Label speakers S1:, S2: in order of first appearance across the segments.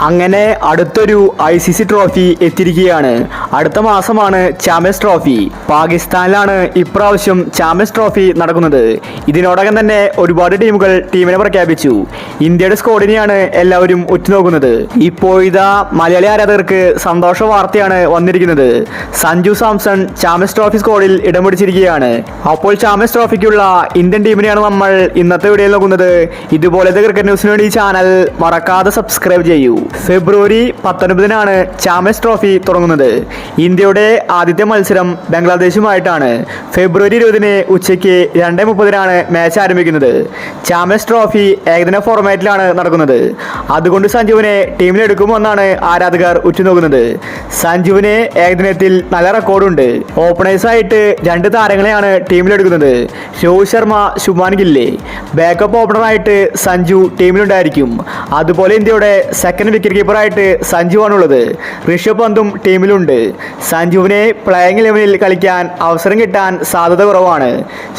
S1: അങ്ങനെ അടുത്തൊരു ICC trophy എത്തിയിരിക്കുകയാണ്. അടുത്ത മാസമാണ് ചാമ്പ്യൻസ് ട്രോഫി. പാകിസ്ഥാനിലാണ് ഇപ്രാവശ്യം ചാമ്പ്യൻസ് ട്രോഫി നടക്കുന്നത്. ഇതിനോടകം തന്നെ ഒരുപാട് ടീമുകൾ ടീമിനെ പ്രഖ്യാപിച്ചു. ഇന്ത്യയുടെ സ്ക്വാഡിനെയാണ് എല്ലാവരും ഉറ്റുനോക്കുന്നത്. ഇപ്പോഴിതാ മലയാളി ആരാധകർക്ക് സന്തോഷ വാർത്തയാണ് വന്നിരിക്കുന്നത്. സഞ്ജു സാംസൺ ചാമ്പ്യൻസ് ട്രോഫി സ്ക്വാഡിൽ ഇടം പിടിച്ചിരിക്കുകയാണ്. അപ്പോൾ ചാമ്പ്യൻസ് ട്രോഫിക്കുള്ള ഇന്ത്യൻ ടീമിനെയാണ് നമ്മൾ ഇന്നത്തെ വീഡിയോയിൽ നോക്കുന്നത്. ഇതുപോലത്തെ ക്രിക്കറ്റ് ന്യൂസിന് വേണ്ടി ഈ ചാനൽ മറക്കാതെ സബ്സ്ക്രൈബ് ചെയ്യൂ. ഫെബ്രുവരി 19-നാണ് ചാമ്പ്യൻസ് ട്രോഫി തുടങ്ങുന്നത്. ഇന്ത്യയുടെ ആദ്യത്തെ മത്സരം ബംഗ്ലാദേശുമായിട്ടാണ്. ഫെബ്രുവരി 20-ന് ഉച്ചയ്ക്ക് 2:30-നാണ് മാച്ച് ആരംഭിക്കുന്നത്. ചാമ്പ്യൻസ് ട്രോഫി ഏകദിന ഫോർമാറ്റിലാണ് നടക്കുന്നത്. അതുകൊണ്ട് സഞ്ജുവിനെ ടീമിലെടുക്കുമെന്നാണ് ആരാധകർ ഉറ്റുനോക്കുന്നത്. സഞ്ജുവിന് ഏകദിനത്തിൽ നല്ല റെക്കോർഡുണ്ട്. ഓപ്പണേഴ്സായിട്ട് 2 താരങ്ങളെയാണ് ടീമിലെടുക്കുന്നത്. രോഹിത് ശർമ്മ, ശുഭ്മാൻ ഗില്ല്. ബാക്കപ്പ് ഓപ്പണറായിട്ട് സഞ്ജു ടീമിലുണ്ടായിരിക്കും. അതുപോലെ ഇന്ത്യയുടെ സെക്കൻഡ് വിക്കറ്റ് കീപ്പറായിട്ട് സഞ്ജുവാണുള്ളത്. ഋഷഭ് പന്തും ടീമിലുണ്ട്. സഞ്ജുവിനെ പ്ലേയിങ് 11-ൽ കളിക്കാൻ അവസരം കിട്ടാൻ സാധ്യത കുറവാണ്.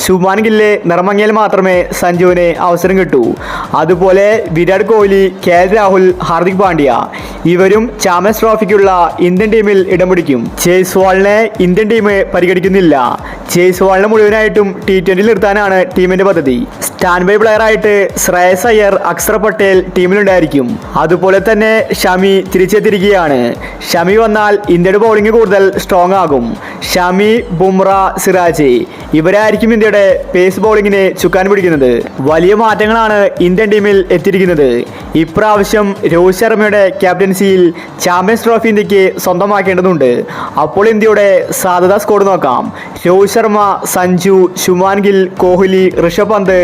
S1: ശുഭ്മാൻ ഗില്ല് നിറമങ്ങിയാൽ മാത്രമേ സഞ്ജുവിന് അവസരം കിട്ടൂ. അതുപോലെ വിരാട് കോഹ്ലി, KL രാഹുൽ, ഹാർദിക് പാണ്ഡ്യ ഇവരും ചാമ്പ്യൻസ് ട്രോഫിക്കുള്ള ഇന്ത്യൻ ടീമിൽ ഇടം പിടിക്കും. ജയ്സ്വാളിനെ ഇന്ത്യൻ ടീം പരിഗണിക്കുന്നില്ല. ജയ്സ്വാളിനെ മുഴുവനായിട്ടും T20 നിർത്താനാണ് ടീമിന്റെ പദ്ധതി. സ്റ്റാൻഡ് ബൈ പ്ലെയറായിട്ട് ശ്രേയസ് അയ്യർ, അക്ഷർ പട്ടേൽ ടീമിലുണ്ടായിരിക്കും. അതുപോലെ തന്നെ ഷമി തിരിച്ചെത്തിയിരിക്കുകയാണ്. ഷമി വന്നാൽ ഇന്ത്യയുടെ ബൗളിംഗ് കൂടുതൽ സ്ട്രോങ് ആകും. ഷമി, ബുംറ, സിറാജ് ഇവരായിരിക്കും ഇന്ത്യയുടെ പേസ് ബൗളിങ്ങിനെ ചുക്കാൻ പിടിക്കുന്നത്. വലിയ മാറ്റങ്ങളാണ് ഇന്ത്യൻ ടീമിൽ എത്തിയിരിക്കുന്നത്. ഇപ്രാവശ്യം രോഹിത് ശർമ്മയുടെ ക്യാപ്റ്റൻസിയിൽ ചാമ്പ്യൻസ് ട്രോഫി ഇന്ത്യക്ക് സ്വന്തമാക്കേണ്ടതുണ്ട്. അപ്പോൾ ഇന്ത്യയുടെ സാധ്യതാ സ്കോഡ് നോക്കാം. രോഹിത് ശർമ്മ, സഞ്ജു, ശുഭ്മാൻ ഗിൽ, കോഹ്ലി, ഋഷഭ് പന്ത്,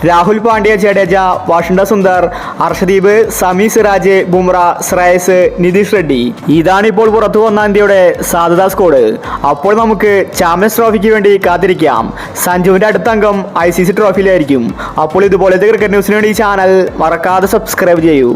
S1: രാഹുൽ പാണ്ഡ്യ, ജഡേജ, വാഷിംഗ്ടൺ സുന്ദർ, അർഷദീപ്, സമി, സിറാജ്, ബുംറ, ശ്രേയസ്, നിതീഷ് റെഡ്ഡി ഇതാണ് ഇപ്പോൾ പുറത്തു വന്ന ഇന്ത്യയുടെ സാധ്യതാ സ്കോഡ്. അപ്പോൾ നമുക്ക് ചാമ്പ്യൻസ് ട്രോഫിക്ക് വേണ്ടി കാത്തിരിക്കാം. സഞ്ജുവിന്റെ അടുത്ത അംഗം ICC ട്രോഫിയിലായിരിക്കും. അപ്പോൾ ഇതുപോലത്തെ ക്രിക്കറ്റ് ന്യൂസിന് വേണ്ടി ഈ ചാനൽ മറക്കാതെ സബ്സ്ക്രൈബ് ചെയ്യൂ.